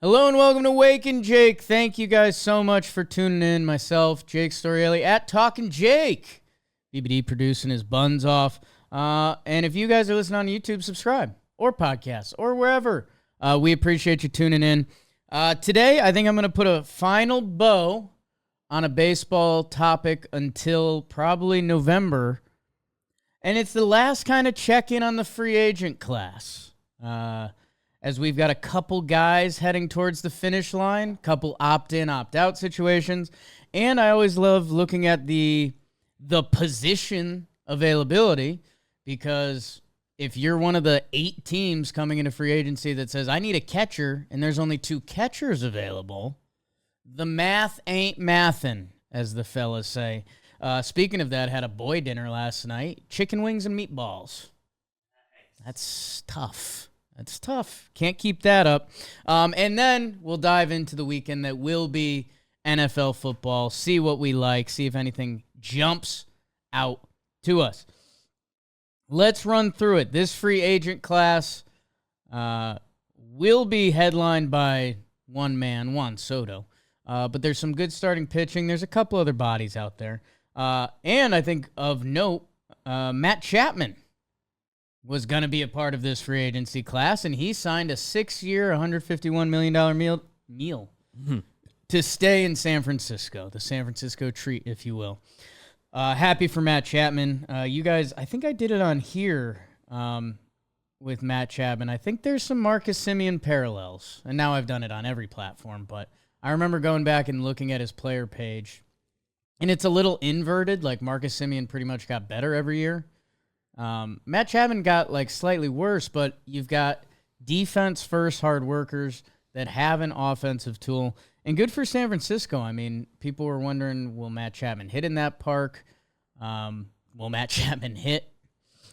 Hello and welcome to Talkin Jake. Thank you guys so much for tuning in. Myself, Jake Storielli at Talkin Jake. BBD producing his buns off. And if you guys are listening on YouTube, subscribe or podcasts or wherever. We appreciate you tuning in. Today, I think I'm going to put a final bow on a baseball topic until probably November. And it's the last kind of check-in on the free agent class. As we've got a couple guys heading towards the finish line, couple opt-in, opt-out situations, and I always love looking at the position availability, because if you're one of the 8 teams coming into free agency that says, I need a catcher, and there's only 2 catchers available, the math ain't mathin', as the fellas say. Speaking of that, had a boy dinner last night, chicken wings and meatballs. That's tough. That's tough. Can't keep that up. And then we'll dive into the weekend that will be NFL football, see what we like, see if anything jumps out to us. Let's run through it. This free agent class will be headlined by one man, Juan Soto. But there's some good starting pitching. There's a couple other bodies out there. And I think of note, Matt Chapman was going to be a part of this free agency class, and he signed a 6-year, $151 million meal to stay in San Francisco, the San Francisco treat, if you will. Happy for Matt Chapman. You guys, I think I did it on here with Matt Chapman. I think there's some Marcus Semien parallels, and now I've done it on every platform, but I remember going back and looking at his player page, and it's a little inverted, like Marcus Semien pretty much got better every year. Matt Chapman got like slightly worse, but you've got defense first hard workers that have an offensive tool, and good for San Francisco. I mean, people were wondering, will Matt Chapman hit in that park? Will Matt Chapman hit?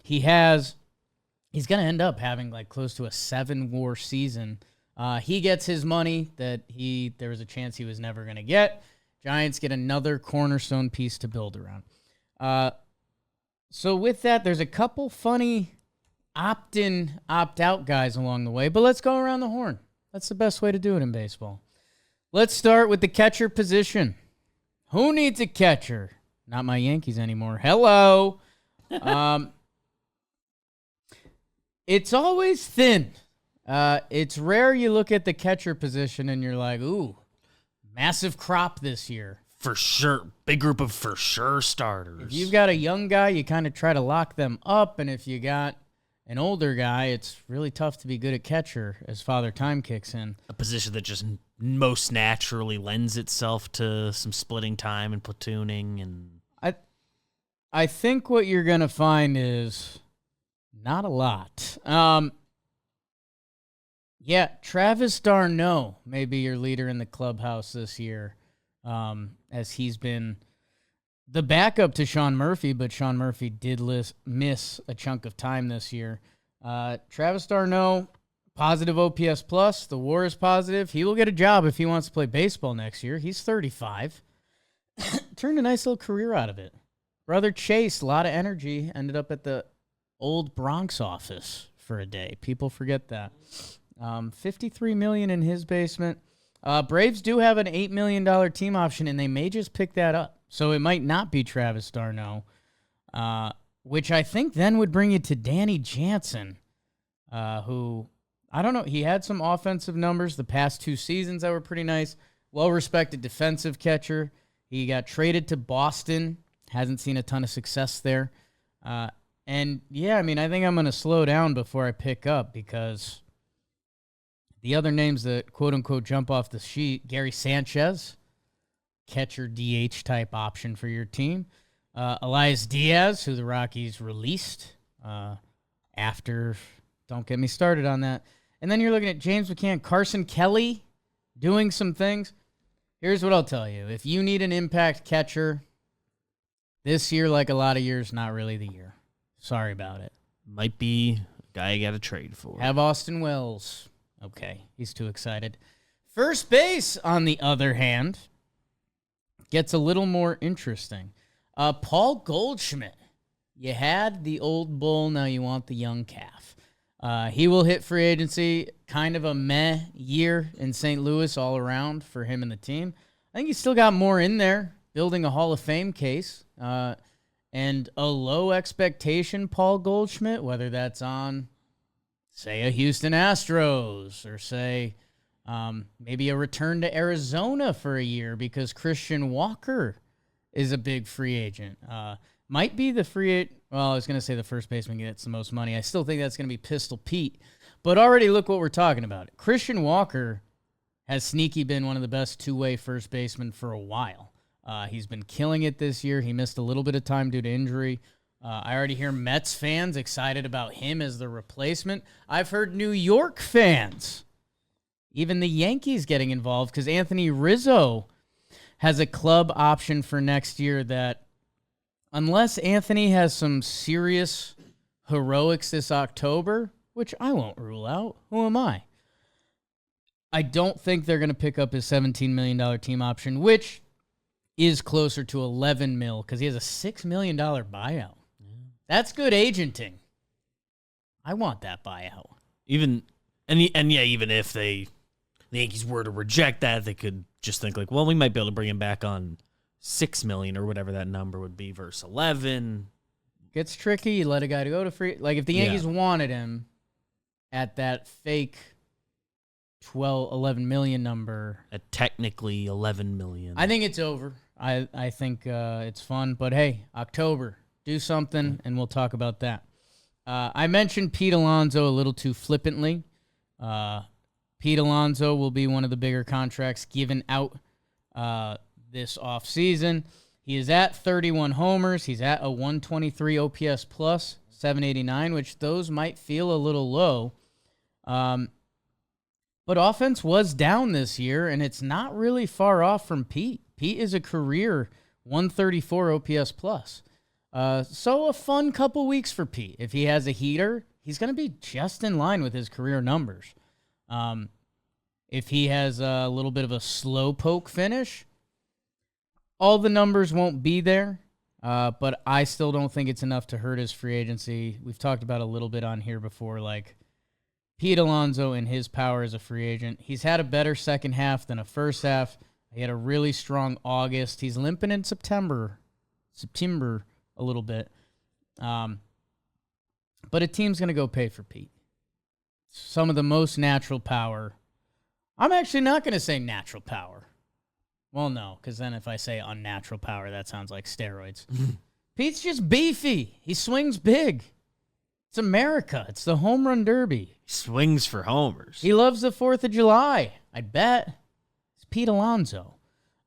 He's going to end up having like close to a 7-WAR season. He gets his money that there was a chance he was never going to get. Giants get another cornerstone piece to build around. So with that, there's a couple funny opt-in, opt-out guys along the way, but let's go around the horn. That's the best way to do it in baseball. Let's start with the catcher position. Who needs a catcher? Not my Yankees anymore. Hello. It's always thin. It's rare you look at the catcher position and you're like, ooh, massive crop this year. For sure. Big group of for sure starters. If you've got a young guy, you kind of try to lock them up. And if you got an older guy, it's really tough to be good at catcher as Father Time kicks in. A position that just most naturally lends itself to some splitting time and platooning. And I think what you're going to find is not a lot. Yeah, Travis d'Arnaud may be your leader in the clubhouse this year. As he's been the backup to Sean Murphy, but Sean Murphy did miss a chunk of time this year. Travis d'Arnaud, positive OPS plus. The WAR is positive. He will get a job if he wants to play baseball next year. He's 35. Turned a nice little career out of it. Brother Chase, a lot of energy, ended up at the old Bronx office for a day. People forget that. $53 million in his basement. Braves do have an $8 million team option, and they may just pick that up. So it might not be Travis d'Arnaud, which I think then would bring you to Danny Jansen, who, I don't know, he had some offensive numbers the past 2 seasons that were pretty nice. Well-respected defensive catcher. He got traded to Boston. Hasn't seen a ton of success there. And, yeah, I mean, I think I'm going to slow down before I pick up, because the other names that, quote-unquote, jump off the sheet, Gary Sanchez, catcher DH type option for your team. Elias Diaz, who the Rockies released after, don't get me started on that. And then you're looking at James McCann, Carson Kelly doing some things. Here's what I'll tell you. If you need an impact catcher, this year, like a lot of years, not really the year. Sorry about it. might be a guy you got to trade for. Have Austin Wells. Okay, he's too excited. First base, on the other hand, gets a little more interesting. Paul Goldschmidt. You had the old bull, now you want the young calf. He will hit free agency. Kind of a meh year in St. Louis all around for him and the team. I think he's still got more in there, building a Hall of Fame case. And a low expectation Paul Goldschmidt, whether that's on, say, a Houston Astros or, say, maybe a return to Arizona for a year because Christian Walker is a big free agent. Might be the well, I was going to say the first baseman gets the most money. I still think that's going to be Pistol Pete. But already look what we're talking about. Christian Walker has sneaky been one of the best two-way first basemen for a while. He's been killing it this year. He missed a little bit of time due to injury. I already hear Mets fans excited about him as the replacement. I've heard New York fans, even the Yankees getting involved because Anthony Rizzo has a club option for next year that, unless Anthony has some serious heroics this October, which I won't rule out. Who am I? I don't think they're going to pick up his $17 million team option, which is closer to $11 million because he has a $6 million buyout. That's good agenting. I want that buyout. Even if the Yankees were to reject that, they could just think like, well, we might be able to bring him back on $6 million or whatever that number would be versus 11. Gets tricky. You let a guy to go to free. Like if the Yankees wanted him at that fake 11 million number, at technically 11 million, I think it's over. I think it's fun, but hey, October, do something, and we'll talk about that. I mentioned Pete Alonso a little too flippantly. Pete Alonso will be one of the bigger contracts given out this offseason. He is at 31 homers. He's at a 123 OPS plus, 789, which those might feel a little low. But offense was down this year, and it's not really far off from Pete. Pete is a career 134 OPS plus. So a fun couple weeks for Pete. If he has a heater, he's going to be just in line with his career numbers. If he has a little bit of a slow poke finish, all the numbers won't be there, but I still don't think it's enough to hurt his free agency. We've talked about a little bit on here before, like Pete Alonso and his power as a free agent. He's had a better second half than a first half. He had a really strong August. He's limping in September a little bit. But a team's going to go pay for Pete. Some of the most natural power. I'm actually not going to say natural power. Well, no, because then if I say unnatural power, that sounds like steroids. Pete's just beefy. He swings big. It's America. It's the home run derby. He swings for homers. He loves the 4th of July. I bet. It's Pete Alonso.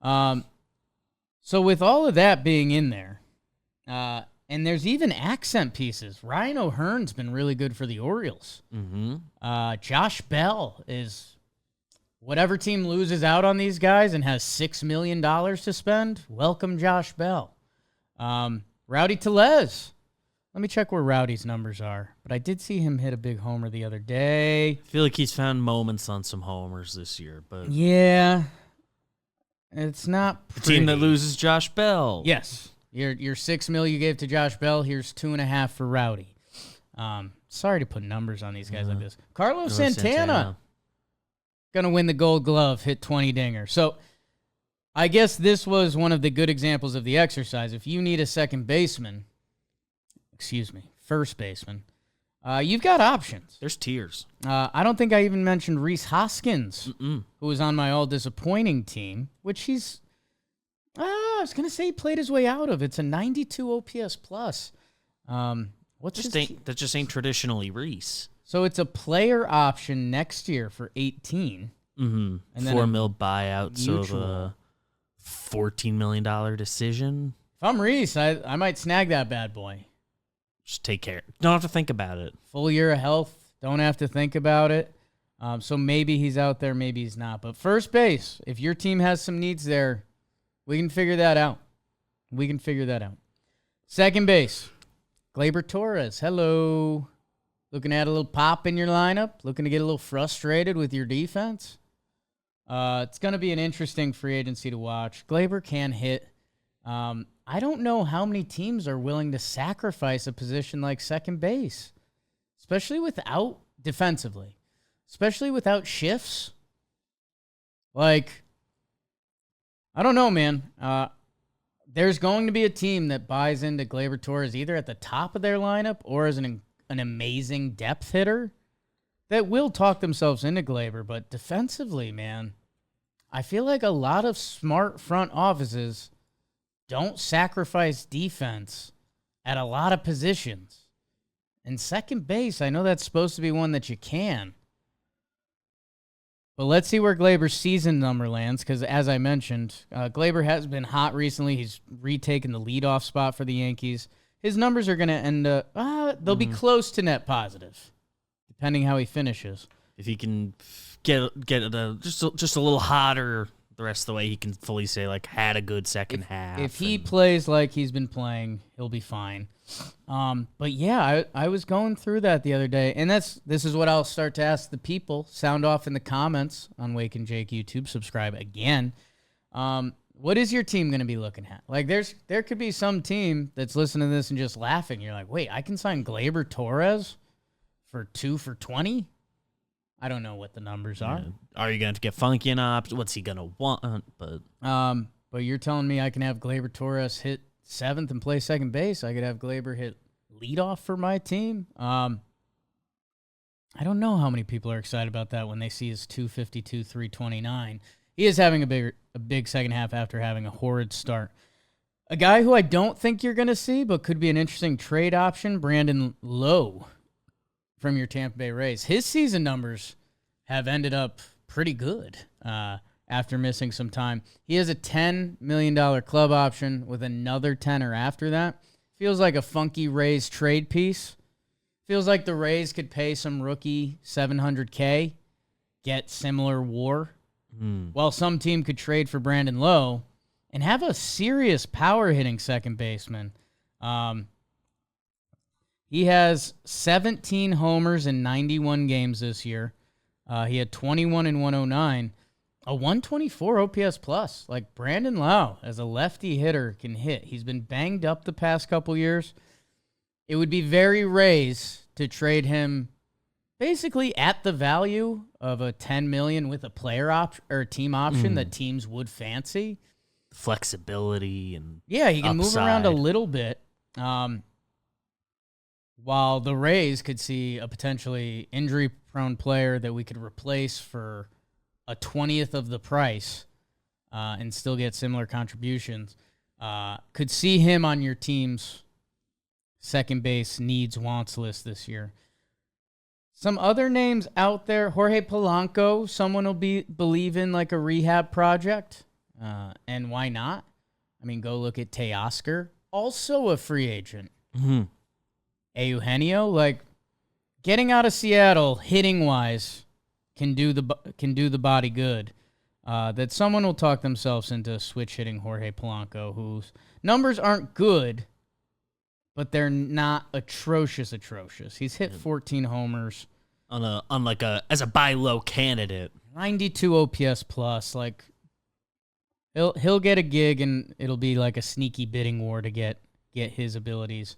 So with all of that being in there, and there's even accent pieces. Ryan O'Hearn's been really good for the Orioles. Mm-hmm. Josh Bell is... Whatever team loses out on these guys and has $6 million to spend, welcome Josh Bell. Rowdy Tellez. Let me check where Rowdy's numbers are. But I did see him hit a big homer the other day. I feel like he's found moments on some homers this year. But yeah, it's not pretty. The team that loses Josh Bell. Yes. Your $6 million you gave to Josh Bell, here's $2.5 for Rowdy. Sorry to put numbers on these guys like this. Carlos Santana. Going to win the Gold Glove, hit 20 dingers. So I guess this was one of the good examples of the exercise. If you need a first baseman, you've got options. There's tiers. I don't think I even mentioned Rhys Hoskins, who was on my all-disappointing team, which he's, I was going to say he played his way out of. It's a 92 OPS plus. That just ain't traditionally Rhys. So it's a player option next year for 18. Mm-hmm. And then $4 million buyout, so the $14 million decision. If I'm Rhys, I might snag that bad boy. Just take care. Don't have to think about it. Full year of health. Don't have to think about it. So maybe he's out there, maybe he's not. But first base, if your team has some needs there, we can figure that out. Second base, Gleyber Torres. Hello. Looking at a little pop in your lineup? Looking to get a little frustrated with your defense? It's going to be an interesting free agency to watch. Gleyber can hit. I don't know how many teams are willing to sacrifice a position like second base, especially without defensively, especially without shifts. Like, I don't know, man. There's going to be a team that buys into Gleyber Torres either at the top of their lineup or as an amazing depth hitter that will talk themselves into Gleyber. But defensively, man, I feel like a lot of smart front offices don't sacrifice defense at a lot of positions. And second base, I know that's supposed to be one that you can. But let's see where Gleyber's season number lands, because as I mentioned, Gleyber has been hot recently. He's retaken the leadoff spot for the Yankees. His numbers are going to end up, they'll be close to net positive, depending how he finishes. If he can get just a little hotter the rest of the way, he can fully say, like, had a good second half. If he plays like he's been playing, he'll be fine. But yeah, I was going through that the other day, and this is what I'll start to ask the people. Sound off in the comments on Wake and Jake YouTube. Subscribe again. What is your team going to be looking at? Like, there could be some team that's listening to this and just laughing. You're like, wait, I can sign Gleyber Torres for 2 for $20? I don't know what the numbers are. Yeah. Are you going to get funky in ops? What's he going to want? But you're telling me I can have Gleyber Torres hit 7th and play second base. I could have Gleyber hit leadoff for my team. I don't know how many people are excited about that when they see his 252, 329. He is having a big second half after having a horrid start. A guy who I don't think you're going to see, but could be an interesting trade option, Brandon Lowe from your Tampa Bay Rays. His season numbers have ended up pretty good after missing some time. He has a $10 million club option with another tenner after that. Feels like a funky Rays trade piece. Feels like the Rays could pay some rookie $700K, get similar WAR, while some team could trade for Brandon Lowe and have a serious power-hitting second baseman. He has 17 homers in 91 games this year. He had 21 in 109. A 124 OPS plus. Like, Brandon Lowe, as a lefty hitter, can hit. He's been banged up the past couple years. It would be very Rays to trade him basically at the value of a $10 million with a player option or team option that teams would fancy. Flexibility and he can move around a upside. little bit. While the Rays could see a potentially injury-prone player that we could replace for a 20th of the price and still get similar contributions, could see him on your team's second base needs wants list this year. Some other names out there, Jorge Polanco, someone will believe in like a rehab project, and why not? I mean, go look at Teoscar, also a free agent. Eugenio, like, getting out of Seattle hitting wise can do the body good. That someone will talk themselves into switch hitting Jorge Polanco, whose numbers aren't good, but they're not atrocious. He's hit 14 homers as a buy low candidate. 92 OPS plus. Like, he'll get a gig and it'll be like a sneaky bidding war to get his abilities.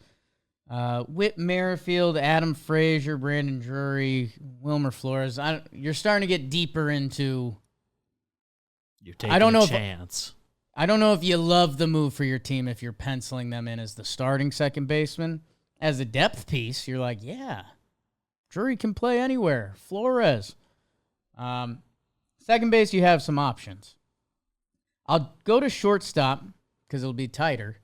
Whit Merrifield, Adam Frazier, Brandon Drury, Wilmer Flores. You're starting to get deeper into. You're taking a chance. I don't know if you love the move for your team if you're penciling them in as the starting second baseman. As a depth piece, you're like, yeah, Drury can play anywhere. Flores. Second base, you have some options. I'll go to shortstop because it'll be tighter.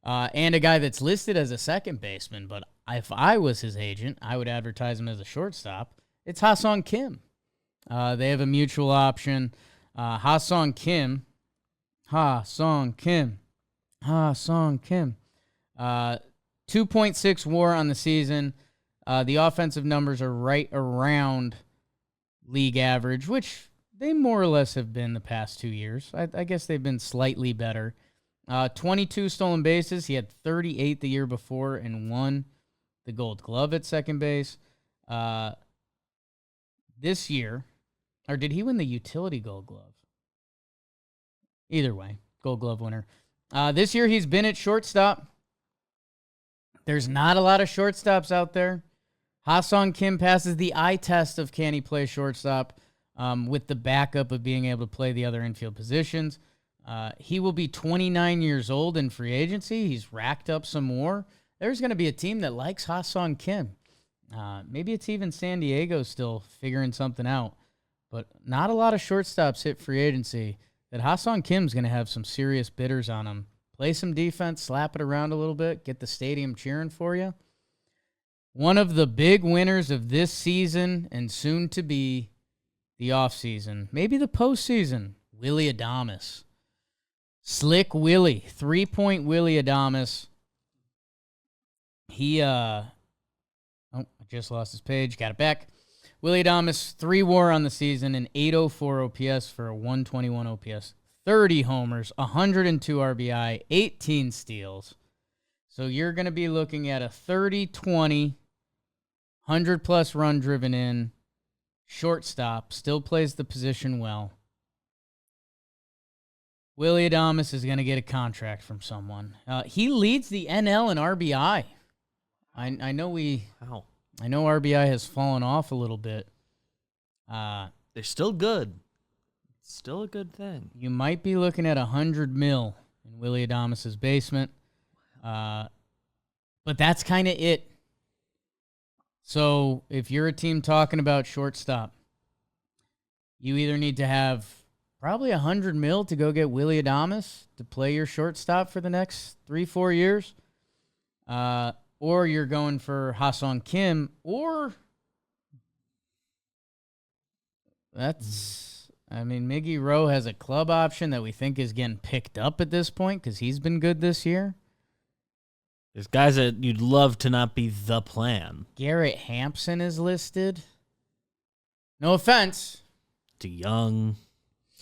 And a guy that's listed as a second baseman, but if I was his agent, I would advertise him as a shortstop. It's Ha-Sung Kim. They have a mutual option. Ha-Sung Kim. 2.6 WAR on the season. The offensive numbers are right around league average, which they more or less have been the past 2 years. I guess they've been slightly better. 22 stolen bases. He had 38 the year before and won the Gold Glove at second base. This year, or did he win the utility Gold Glove? Either way, Gold Glove winner. This year, he's been at shortstop. There's not a lot of shortstops out there. Ha-Sung Kim passes the eye test of can he play shortstop with the backup of being able to play the other infield positions. He will be 29 years old in free agency. He's racked up some more. There's going to be a team that likes Ha-Sung Kim. Maybe it's even San Diego still figuring something out. But not a lot of shortstops hit free agency. That Ha-Sung Kim's going to have some serious bidders on him. Play some defense, slap it around a little bit, get the stadium cheering for you. One of the big winners of this season and soon to be the offseason, maybe the postseason, Willy Adames. Slick Willie, 3-point Willy Adames. I just lost his page, got it back. Willy Adames, 3 WAR on the season, an 804 OPS for a 121 OPS. 30 homers, 102 RBI, 18 steals. So you're going to be looking at a 30-20, 100-plus run driven in, shortstop, still plays the position well. Willy Adames is going to get a contract from someone. He leads the NL in RBI. I know RBI has fallen off a little bit. They're still good. It's still a good thing. You might be looking at $100 million in Willy Adames' basement. But that's kind of it. So if you're a team talking about shortstop, you either need to have probably $100 million to go get Willy Adames to play your shortstop for the next 3-4 years. Or you're going for Ha-Sung Kim, or Miggy Rowe has a club option that we think is getting picked up at this point because he's been good this year. There's guys that you'd love to not be the plan. Garrett Hampson is listed. No offense. Too young.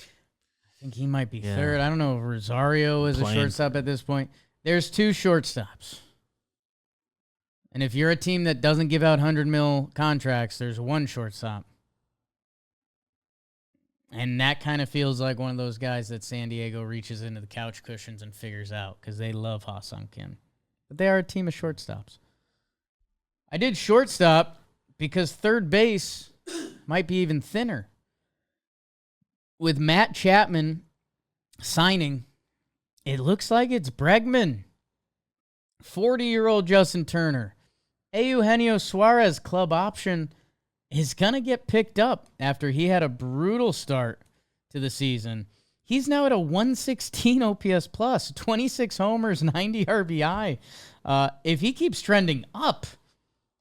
I think he might be third. I don't know if Rosario is a shortstop at this point. There's 2 shortstops. And if you're a team that doesn't give out $100 million contracts, there's 1 shortstop. And that kind of feels like one of those guys that San Diego reaches into the couch cushions and figures out because they love Ha-Sung Kim. But they are a team of shortstops. I did shortstop because third base might be even thinner. With Matt Chapman signing, it looks like it's Bregman. 40-year-old Justin Turner. Eugenio Suarez club option is going to get picked up after he had a brutal start to the season. He's now at a 116 OPS plus, 26 homers, 90 RBI. If he keeps trending up,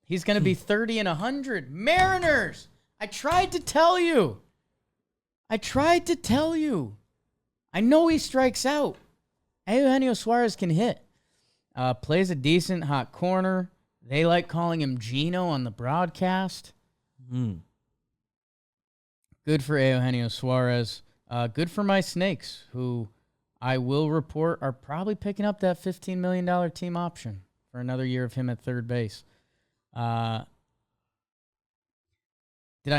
he's going to be 30 and 100. Mariners! I tried to tell you. I know he strikes out. Eugenio Suarez can hit. Plays a decent hot corner. They like calling him Gino on the broadcast. Good for Eugenio Suarez. Good for my Snakes, who I will report are probably picking up that $15 million team option for another year of him at third base. Did I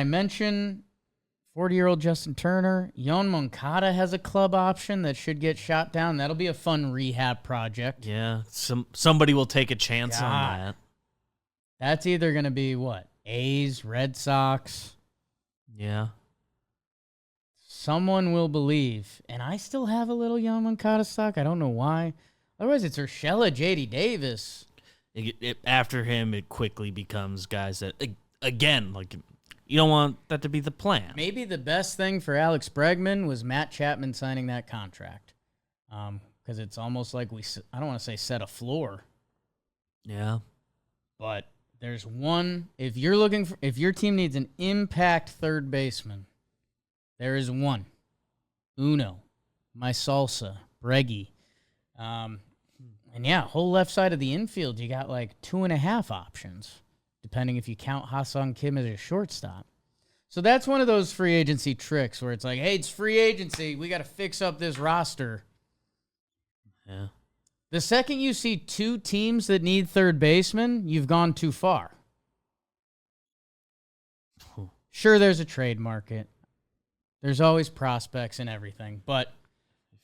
mention 40-year-old Justin Turner? Yon Moncada has a club option that should get shot down. That'll be a fun rehab project. Yeah, somebody will take a chance on that. That's either going to be what? A's, Red Sox. Yeah. Someone will believe. And I still have a little Yon Moncada stock. I don't know why. Otherwise, it's Urshela, J.D. Davis. After him, it quickly becomes guys that, again, like, you don't want that to be the plan. Maybe the best thing for Alex Bregman was Matt Chapman signing that contract. Because it's almost like I don't want to say set a floor. Yeah. But there's one, if your team needs an impact third baseman, there is one. Uno, my salsa, Breggy. And yeah, whole left side of the infield, you got like 2.5 options, depending if you count Ha-Sung Kim as a shortstop. So that's one of those free agency tricks where it's like, hey, it's free agency. We got to fix up this roster. Yeah. The second you see 2 teams that need third baseman, you've gone too far. Sure, there's a trade market. There's always prospects and everything, but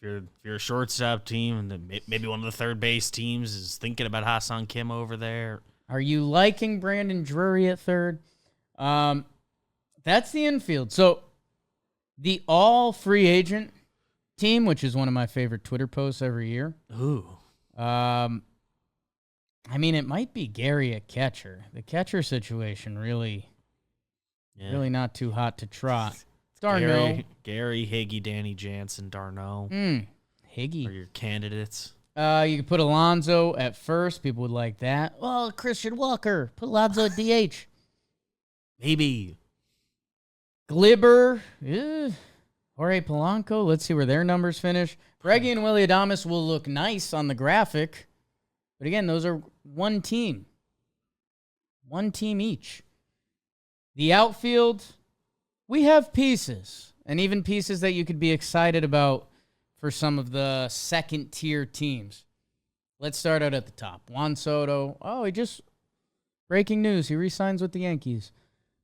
if you're a shortstop team and then maybe one of the third base teams is thinking about Ha-Sung Kim over there, Are you liking Brandon Drury at third? That's the infield. So the all free agent team, which is one of my favorite Twitter posts every year. Ooh. I mean, it might be Gary at catcher. The catcher situation really not too hot to trot. Darno. Gary, Higgy, Danny Jansen, Darno. Higgy. Are your candidates. You could put Alonso at first. People would like that. Well, Christian Walker. Put Alonso at DH. Maybe. Glibber. Jorge Polanco. Let's see where their numbers finish. Breggy and Willie Adames will look nice on the graphic. But again, those are one team. One team each. The outfield, we have pieces. And even pieces that you could be excited about for some of the second-tier teams. Let's start out at the top. Juan Soto. Oh, breaking news. He re-signs with the Yankees.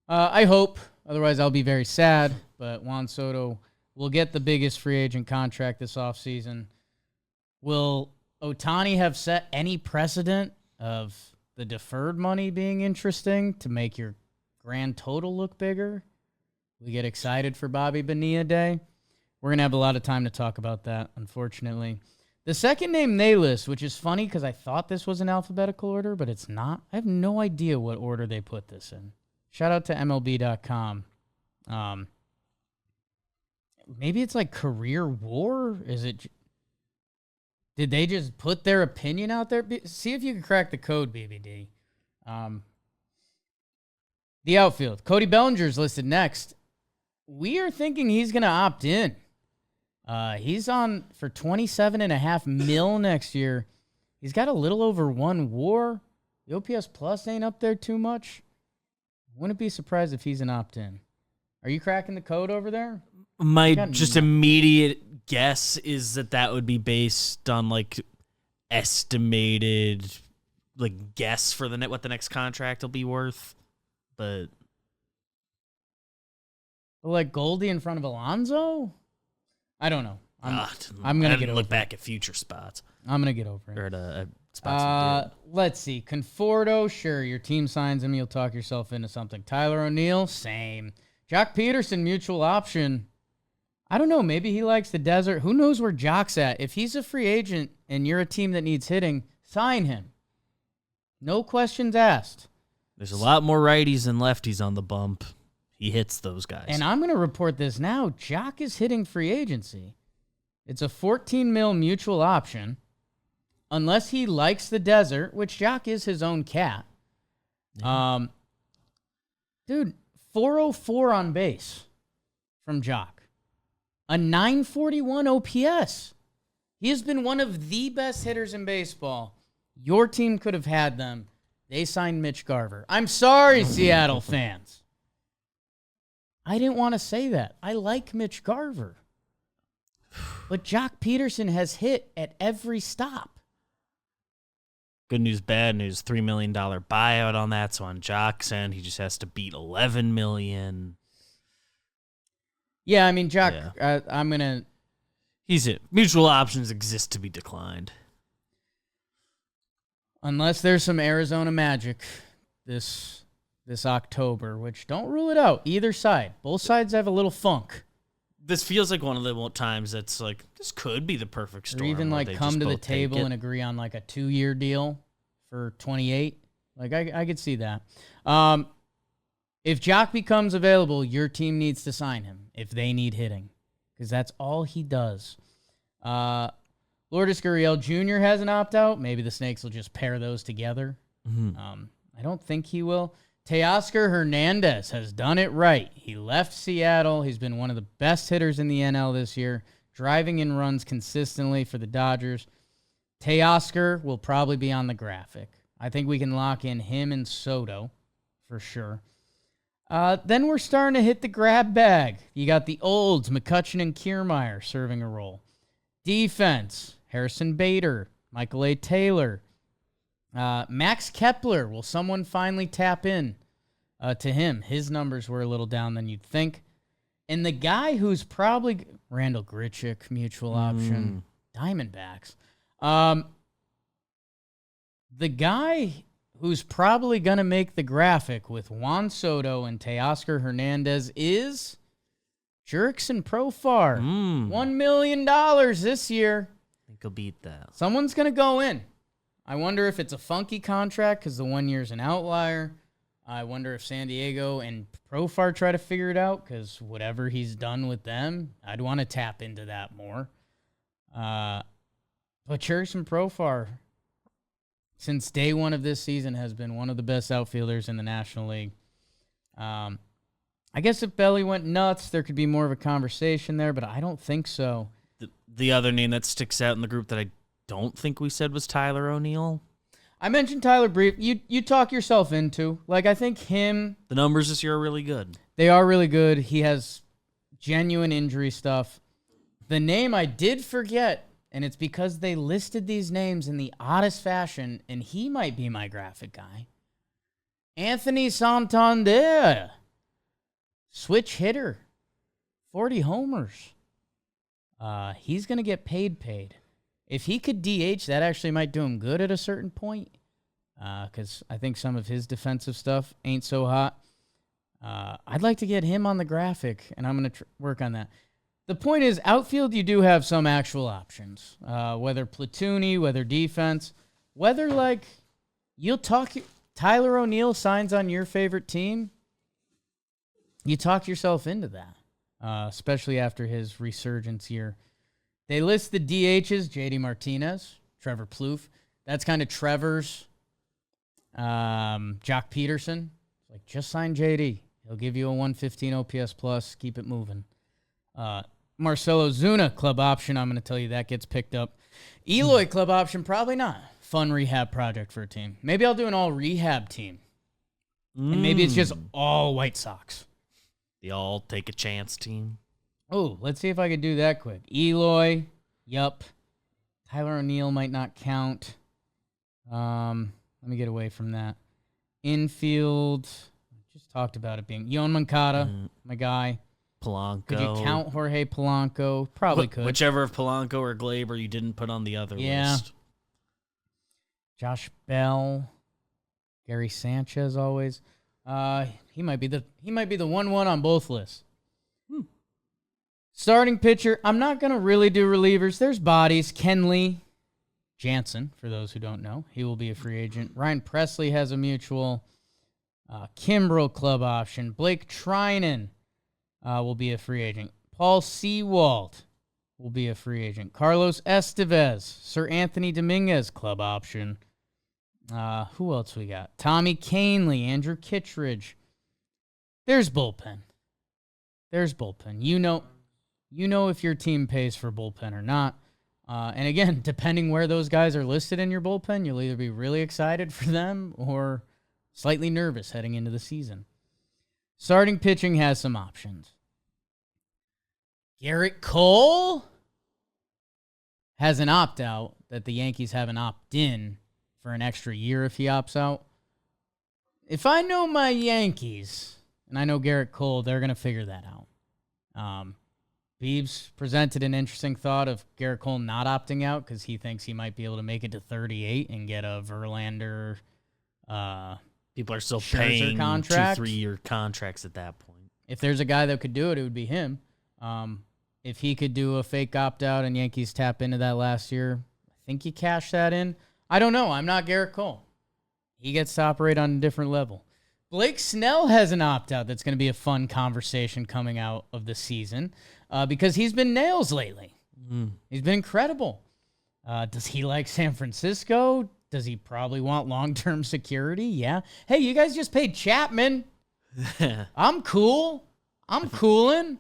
I hope. Otherwise, I'll be very sad. But Juan Soto will get the biggest free agent contract this offseason. Will Ohtani have set any precedent of the deferred money being interesting to make your grand total look bigger? We get excited for Bobby Bonilla Day. We're going to have a lot of time to talk about that, unfortunately. The second name they list, which is funny because I thought this was in alphabetical order, but it's not. I have no idea what order they put this in. Shout out to MLB.com. Maybe it's like career war? Is it? Did they just put their opinion out there? See if you can crack the code, BBD. The outfield. Cody Bellinger's listed next. We are thinking he's going to opt in. He's on for $27.5 million next year. He's got a little over 1 WAR. The OPS plus ain't up there too much. Wouldn't be surprised if he's an opt-in. Are you cracking the code over there? My immediate guess is that would be based on like estimated like guess for what the next contract will be worth, but like Goldie in front of Alonso? I don't know. I'm gonna get over look back at future spots. I'm gonna get over it. Or at spots. Let's see. Conforto, sure. Your team signs him, you'll talk yourself into something. Tyler O'Neill, same. Jock Peterson, mutual option. I don't know. Maybe he likes the desert. Who knows where Jock's at? If he's a free agent and you're a team that needs hitting, sign him. No questions asked. There's a lot more righties than lefties on the bump. He hits those guys. And I'm going to report this now. Jock is hitting free agency. It's a $14 million mutual option. Unless he likes the desert, which Jock is his own cat. Yeah. Dude, 404 on base from Jock. A 941 OPS. He has been one of the best hitters in baseball. Your team could have had them. They signed Mitch Garver. I'm sorry, Seattle fans. I didn't want to say that. I like Mitch Garver. But Jock Peterson has hit at every stop. Good news, bad news. $3 million buyout on that. So on Jock's end, he just has to beat $11 million. Yeah, I mean, Jock, yeah. I'm going to... He's it. Mutual options exist to be declined. Unless there's some Arizona magic this October, which don't rule it out. Either side. Both sides have a little funk. This feels like one of the times that's like, this could be the perfect storm. Or even like come to the table and agree on like a 2-year deal for 28. Like I could see that. If Jock becomes available, your team needs to sign him if they need hitting, because that's all he does. Lourdes Gurriel Jr. has an opt-out. Maybe the Snakes will just pair those together. Mm-hmm. I don't think he will. Teoscar Hernandez has done it right. He left Seattle. He's been one of the best hitters in the NL this year, driving in runs consistently for the Dodgers. Teoscar will probably be on the graphic. I think we can lock in him and Soto for sure. Then we're starting to hit the grab bag. You got the olds, McCutchen and Kiermaier serving a role. Defense, Harrison Bader, Michael A. Taylor, Max Kepler. Will someone finally tap in to him? His numbers were a little down than you'd think. And the guy who's probably Randall Grichuk, mutual option, Diamondbacks. The guy who's probably going to make the graphic with Juan Soto and Teoscar Hernandez is Jurickson Profar. $1 million this year. I think he'll beat that. Someone's going to go in. I wonder if it's a funky contract because the 1 year's an outlier. I wonder if San Diego and Profar try to figure it out because whatever he's done with them, I'd want to tap into that more. But Jurickson Profar, since day one of this season, has been one of the best outfielders in the National League. I guess if Belly went nuts, there could be more of a conversation there, but I don't think so. The other name that sticks out in the group that I don't think we said was Tyler O'Neill. I mentioned Tyler brief. You talk yourself into. Like, I think him... The numbers this year are really good. They are really good. He has genuine injury stuff. The name I did forget, and it's because they listed these names in the oddest fashion, and he might be my graphic guy. Anthony Santander. Switch hitter. 40 homers. He's going to get paid. If he could DH, that actually might do him good at a certain point because I think some of his defensive stuff ain't so hot. I'd like to get him on the graphic, and I'm going to work on that. The point is, outfield, you do have some actual options, whether platoony, whether defense, whether, like, you'll talk Tyler O'Neill signs on your favorite team, you talk yourself into that, especially after his resurgence year. They list the DHs, JD Martinez, Trevor Plouffe. That's kind of Trevor's. Jock Peterson. Like, just sign JD. He'll give you a 115 OPS plus. Keep it moving. Marcelo Zuna, club option. I'm going to tell you that gets picked up. Eloy, club option. Probably not. Fun rehab project for a team. Maybe I'll do an all rehab team. And maybe it's just all White Sox. The all take a chance team. Oh, let's see if I could do that quick. Eloy, yup. Tyler O'Neill might not count. Let me get away from that. Infield, just talked about it being Yoan Moncada, my guy. Polanco. Could you count Jorge Polanco? Probably could. Whichever of Polanco or Glaber you didn't put on the other list. Josh Bell, Gary Sanchez always. He might be the 1-1 on both lists. Starting pitcher, I'm not going to really do relievers. There's bodies. Kenley Jansen, for those who don't know. He will be a free agent. Ryan Presley has a mutual. Kimbrel club option. Blake Trinan will be a free agent. Paul Sewald will be a free agent. Carlos Estevez. Sir Anthony Dominguez club option. Who else we got? Tommy Canley. Andrew Kittredge. There's bullpen. You know if your team pays for bullpen or not. And again, depending where those guys are listed in your bullpen, you'll either be really excited for them or slightly nervous heading into the season. Starting pitching has some options. Garrett Cole has an opt-out that the Yankees have an opt-in for an extra year if he opts out. If I know my Yankees, and I know Garrett Cole, they're going to figure that out. Beebs presented an interesting thought of Garrett Cole not opting out because he thinks he might be able to make it to 38 and get a Verlander. People are still Scherzer paying contract. 2-3-year contracts at that point. If there's a guy that could do it, it would be him. If he could do a fake opt-out and Yankees tap into that last year, I think you cash that in. I don't know. I'm not Garrett Cole. He gets to operate on a different level. Blake Snell has an opt-out that's going to be a fun conversation coming out of the season because he's been nails lately. He's been incredible. Does he like San Francisco? Does he probably want long-term security? Yeah. Hey, you guys just paid Chapman. I'm cool. I'm cooling.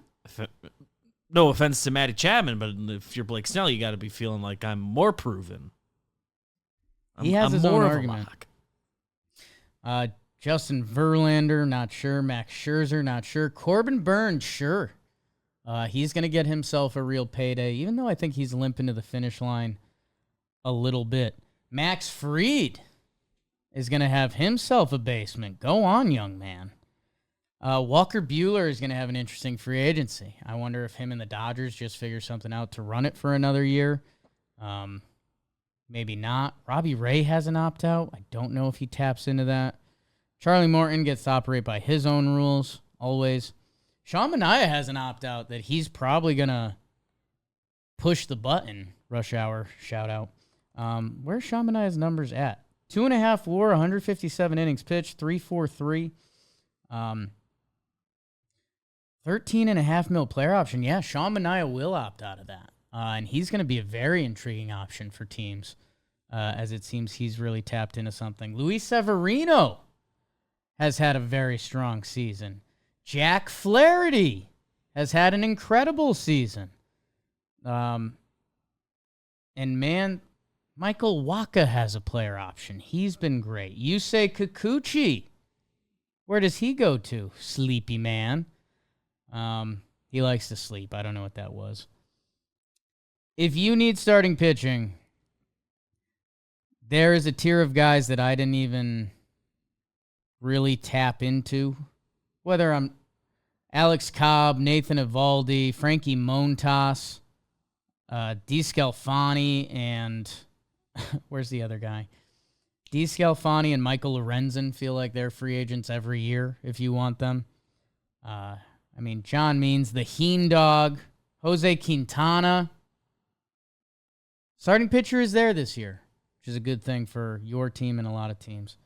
No offense to Matty Chapman, but if you're Blake Snell, you got to be feeling like I'm more proven. He has his own argument. Justin Verlander, not sure. Max Scherzer, not sure. Corbin Burns, sure. He's going to get himself a real payday, even though I think he's limping to the finish line a little bit. Max Fried is going to have himself a basement. Go on, young man. Walker Buehler is going to have an interesting free agency. I wonder if him and the Dodgers just figure something out to run it for another year. maybe not. Robbie Ray has an opt-out. I don't know if he taps into that. Charlie Morton gets to operate by his own rules, always. Sean Manaea has an opt-out that he's probably going to push the button. Rush Hour, shout out. Where's Sean Manaea's numbers at? 2.5 WAR, 157 innings pitched, 3.43. 13.5 mil player option. Yeah, Sean Manaea will opt out of that. And he's going to be a very intriguing option for teams, as it seems he's really tapped into something. Luis Severino has had a very strong season. Jack Flaherty has had an incredible season. And man, Michael Wacha has a player option. He's been great. Yusei Kikuchi, where does he go to? Sleepy man. He likes to sleep. I don't know what that was. If you need starting pitching, there is a tier of guys that I didn't even really tap into. Whether I'm Alex Cobb, Nathan Eovaldi, Frankie Montas, DeScalfani, and where's the other guy? DeScalfani and Michael Lorenzen feel like they're free agents every year if you want them. John Means, the Heen Dog, Jose Quintana. Starting pitcher is there this year, which is a good thing for your team and a lot of teams.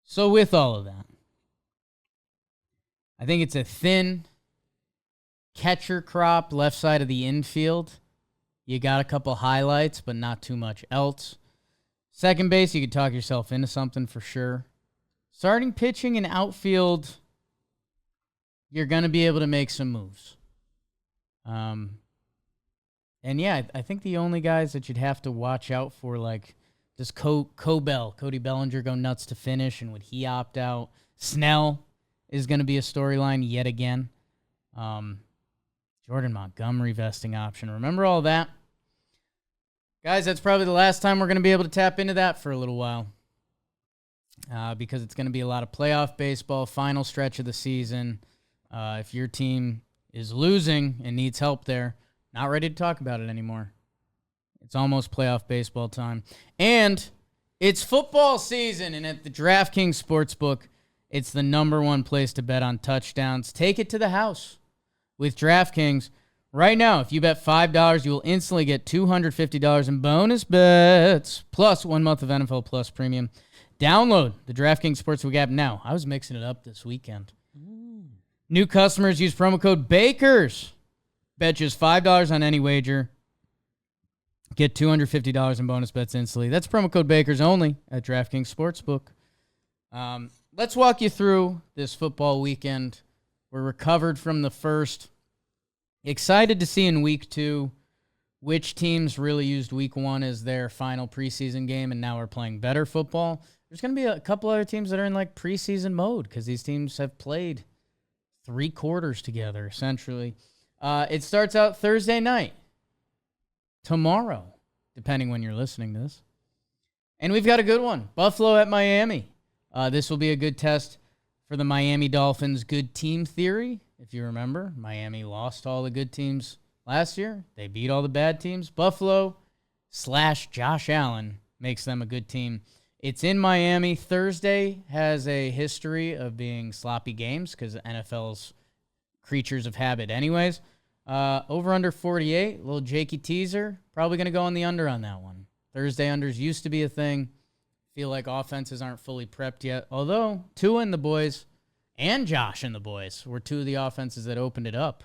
So with all of that, I think it's a thin catcher crop left side of the infield. You got a couple highlights, but not too much else. Second base, you could talk yourself into something for sure. Starting pitching and outfield, you're going to be able to make some moves. I think the only guys that you'd have to watch out for, like, does Cody Bellinger go nuts to finish, and would he opt out? Snell is going to be a storyline yet again. Jordan Montgomery vesting option. Remember all that? Guys, that's probably the last time we're going to be able to tap into that for a little while. Because it's going to be a lot of playoff baseball, final stretch of the season. If your team is losing and needs help there, not ready to talk about it anymore. It's almost playoff baseball time. And it's football season, and at the DraftKings Sportsbook, it's the number one place to bet on touchdowns. Take it to the house with DraftKings. Right now, if you bet $5, you will instantly get $250 in bonus bets, plus 1 month of NFL Plus Premium. Download the DraftKings Sportsbook app now. I was mixing it up this weekend. New customers use promo code BAKERS. Bet just $5 on any wager. Get $250 in bonus bets instantly. That's promo code BAKERS only at DraftKings Sportsbook. Let's walk you through this football weekend. We're recovered from the first. Excited to see in week 2 which teams really used week 1 as their final preseason game and now are playing better football. There's going to be a couple other teams that are in like preseason mode because these teams have played 3 quarters together, essentially. It starts out Thursday night, tomorrow, depending when you're listening to this. And we've got a good one, Buffalo at Miami. This will be a good test for the Miami Dolphins' good team theory. If you remember, Miami lost all the good teams last year. They beat all the bad teams. Buffalo / Josh Allen makes them a good team. It's in Miami. Thursday has a history of being sloppy games because NFL's creatures of habit anyways. Over under 48, little Jakey teaser. Probably going to go on the under on that one. Thursday unders used to be a thing. Feel like offenses aren't fully prepped yet. Although Tua and the boys and Josh and the boys were 2 of the offenses that opened it up.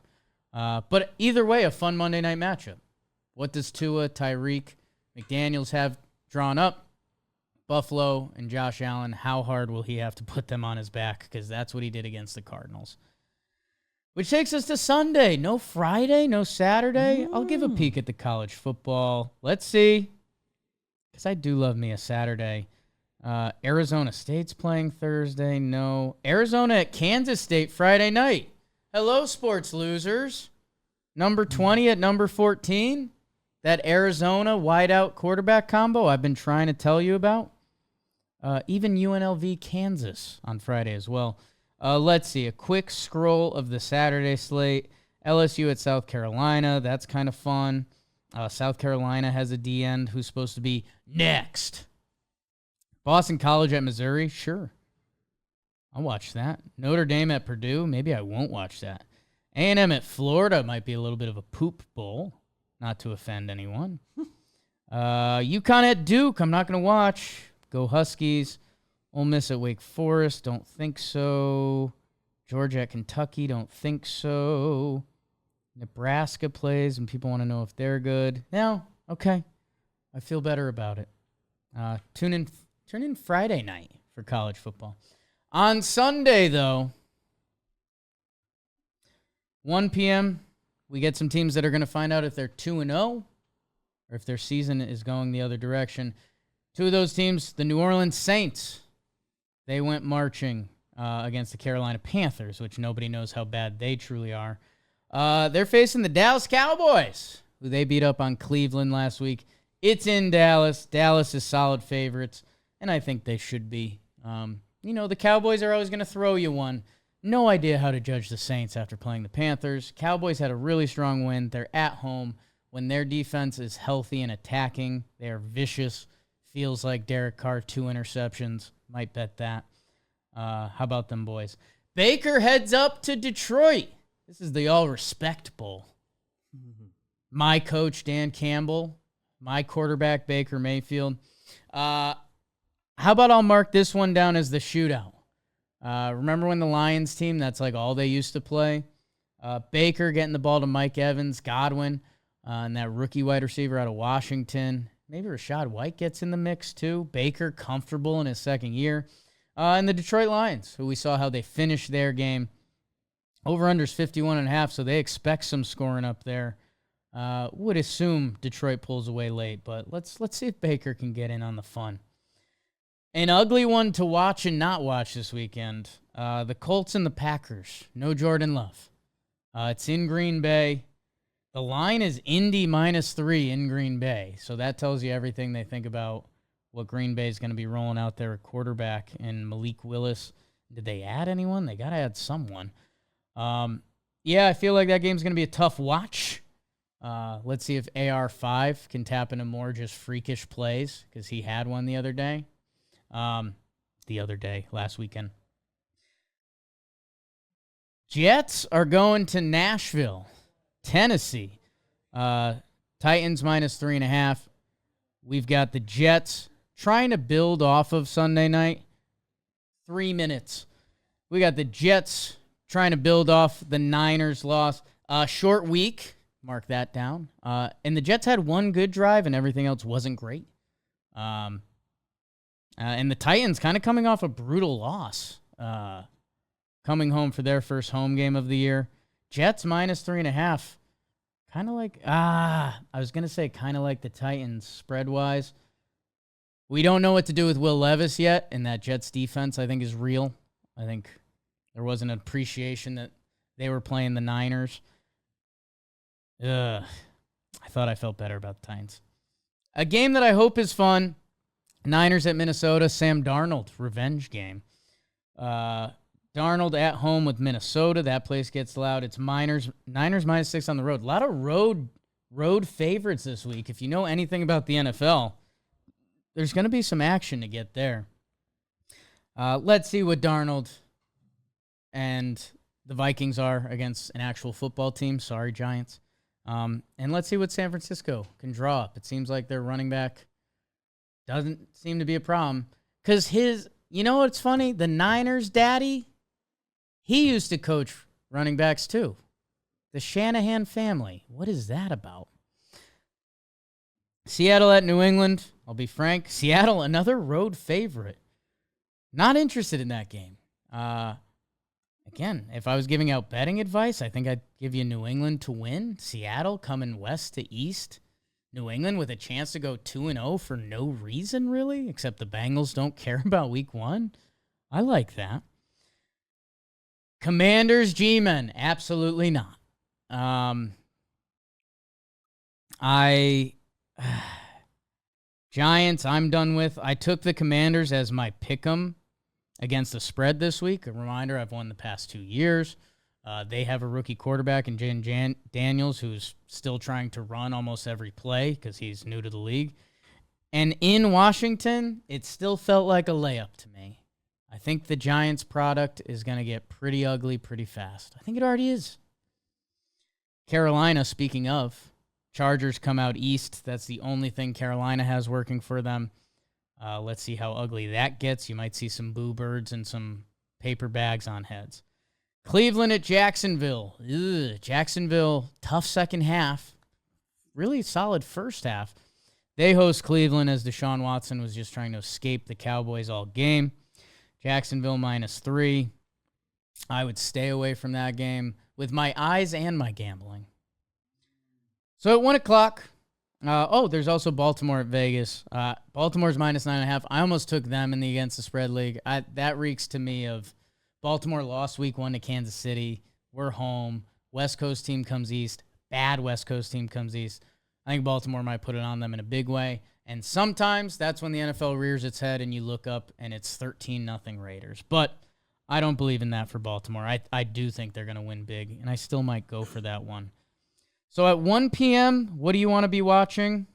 But either way, a fun Monday night matchup. What does Tua, Tyreek, McDaniels have drawn up? Buffalo and Josh Allen, how hard will he have to put them on his back? Because that's what he did against the Cardinals. Which takes us to Sunday. No Friday, no Saturday. I'll give a peek at the college football. Let's see. Because I do love me a Saturday. Arizona State's playing Thursday. No. Arizona at Kansas State Friday night. Hello, sports losers. Number 20 at number 14. That Arizona wideout quarterback combo I've been trying to tell you about. Even UNLV Kansas on Friday as well. Let's see. A quick scroll of the Saturday slate. LSU at South Carolina. That's kind of fun. South Carolina has a D-end who's supposed to be next. Boston College at Missouri, sure. I'll watch that. Notre Dame at Purdue, maybe I won't watch that. A&M at Florida might be a little bit of a poop bowl, not to offend anyone. UConn at Duke, I'm not going to watch. Go Huskies. Ole Miss at Wake Forest, don't think so. Georgia at Kentucky, don't think so. Nebraska plays, and people want to know if they're good. No, okay. I feel better about it. Tune in Friday night for college football. On Sunday, though, 1 p.m., we get some teams that are going to find out if they're 2-0 or if their season is going the other direction. Two of those teams, the New Orleans Saints, they went marching against the Carolina Panthers, which nobody knows how bad they truly are. They're facing the Dallas Cowboys, who they beat up on Cleveland last week. It's in Dallas. Dallas is solid favorites, and I think they should be. The Cowboys are always going to throw you one. No idea how to judge the Saints after playing the Panthers. Cowboys had a really strong win. They're at home. When their defense is healthy and attacking, they are vicious. Feels like Derek Carr, 2 interceptions. Might bet that. How about them boys? Baker heads up to Detroit. This is the All Respect Bowl. My coach, Dan Campbell. My quarterback, Baker Mayfield. How about I'll mark this one down as the shootout? Remember when the Lions team, that's like all they used to play? Baker getting the ball to Mike Evans, Godwin, and that rookie wide receiver out of Washington. Maybe Rashad White gets in the mix too. Baker comfortable in his second year. And the Detroit Lions, who we saw how they finished their game. Over-under's 51.5, so they expect some scoring up there. Would assume Detroit pulls away late, but let's see if Baker can get in on the fun. An ugly one to watch and not watch this weekend. The Colts and the Packers. No Jordan Love. It's in Green Bay. The line is Indy -3 in Green Bay, so that tells you everything they think about what Green Bay is going to be rolling out there at quarterback and Malik Willis. Did they add anyone? They got to add someone. I feel like that game's going to be a tough watch. Let's see if AR5 can tap into more just freakish plays because he had one the other day. Last weekend. Jets are going to Nashville, Tennessee. Titans -3.5. We've got the Jets trying to build off of Sunday night. 3 minutes. We got the Jets trying to build off the Niners loss. Short week. Mark that down. And the Jets had one good drive and everything else wasn't great. And the Titans kind of coming off a brutal loss. Coming home for their first home game of the year. Jets -3.5. Kind of like, I was going to say kind of like the Titans spread-wise. We don't know what to do with Will Levis yet, and that Jets defense, I think, is real. I think there was an appreciation that they were playing the Niners. I thought I felt better about the Titans. A game that I hope is fun, Niners at Minnesota, Sam Darnold, revenge game. Darnold at home with Minnesota. That place gets loud. It's Niners -6 on the road. A lot of road favorites this week. If you know anything about the NFL, there's going to be some action to get there. Let's see what Darnold and the Vikings are against an actual football team. Sorry, Giants. And let's see what San Francisco can draw up. It seems like their running back doesn't seem to be a problem. Because you know what's funny? The Niners' daddy, he used to coach running backs too. The Shanahan family. What is that about? Seattle at New England. I'll be frank. Seattle, another road favorite. Not interested in that game. Again, if I was giving out betting advice, I think I'd give you New England to win. Seattle coming west to east. New England with a chance to go 2-0 for no reason, really, except the Bengals don't care about week 1. I like that. Commanders, G-Men, absolutely not. Giants, I'm done with. I took the Commanders as my pick'em against the spread this week. A reminder, I've won the past 2 years. They have a rookie quarterback in Daniels who's still trying to run almost every play because he's new to the league. And in Washington, it still felt like a layup to me. I think the Giants' product is going to get pretty ugly pretty fast. I think it already is. Carolina, speaking of, Chargers come out east. That's the only thing Carolina has working for them. Let's see how ugly that gets. You might see some boo birds and some paper bags on heads. Cleveland at Jacksonville. Jacksonville, tough second half. Really solid first half. They host Cleveland as Deshaun Watson was just trying to escape the Cowboys all game. Jacksonville -3. I would stay away from that game with my eyes and my gambling. So at 1 o'clock, there's also Baltimore at Vegas. Baltimore's -9.5. I almost took them in the against the spread league. That reeks to me of Baltimore lost week 1 to Kansas City. We're home. West Coast team comes east. Bad West Coast team comes east. I think Baltimore might put it on them in a big way. And sometimes that's when the NFL rears its head and you look up and it's 13-0 Raiders. But I don't believe in that for Baltimore. I do think they're going to win big, and I still might go for that one. So at 1 p.m., what do you want to be watching?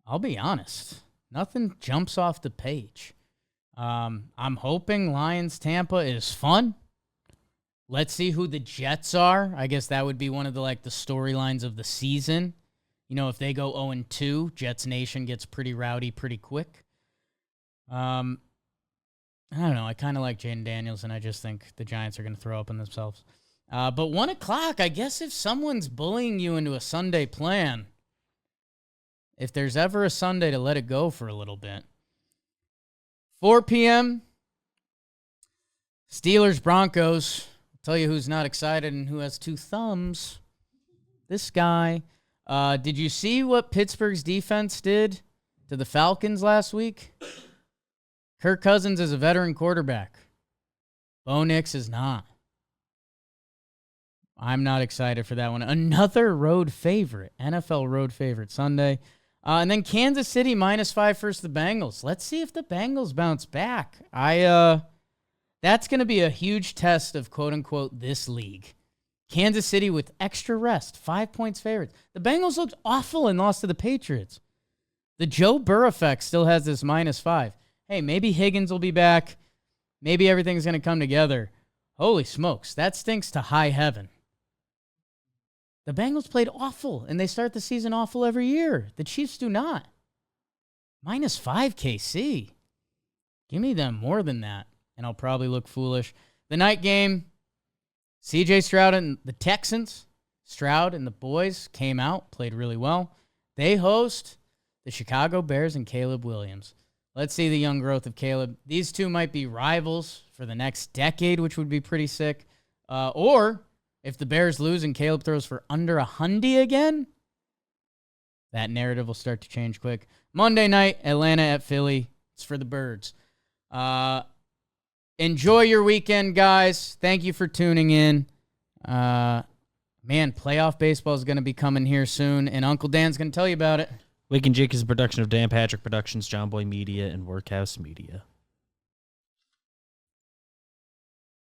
I'll be honest. Nothing jumps off the page. I'm hoping Lions-Tampa is fun. Let's see who the Jets are. I guess that would be one of the storylines of the season. You know, if they go 0-2, Jets Nation gets pretty rowdy pretty quick. I don't know. I kind of like Jaden Daniels, and I just think the Giants are going to throw up on themselves. But 1 o'clock, I guess if someone's bullying you into a Sunday plan, if there's ever a Sunday to let it go for a little bit. 4 p.m., Steelers-Broncos. Tell you who's not excited and who has 2 thumbs. This guy. Did you see what Pittsburgh's defense did to the Falcons last week? Kirk Cousins is a veteran quarterback. Bo Nix is not. I'm not excited for that one. Another road favorite, NFL road favorite Sunday. And then Kansas City -5 versus the Bengals. Let's see if the Bengals bounce back. That's going to be a huge test of quote-unquote this league. Kansas City with extra rest, 5 points favorites. The Bengals looked awful and lost to the Patriots. The Joe Burrow effect still has this -5. Hey, maybe Higgins will be back. Maybe everything's going to come together. Holy smokes, that stinks to high heaven. The Bengals played awful, and they start the season awful every year. The Chiefs do not. -5 KC. Give me them more than that, and I'll probably look foolish. The night game, C.J. Stroud and the Texans. Stroud and the boys came out, played really well. They host the Chicago Bears and Caleb Williams. Let's see the young growth of Caleb. These two might be rivals for the next decade, which would be pretty sick. Or if the Bears lose and Caleb throws for under 100 again, that narrative will start to change quick. Monday night, Atlanta at Philly. It's for the birds. Enjoy your weekend, guys. Thank you for tuning in. Man, playoff baseball is going to be coming here soon, and Uncle Dan's going to tell you about it. Talkin Jake is a production of Dan Patrick Productions, John Boy Media, and Workhouse Media.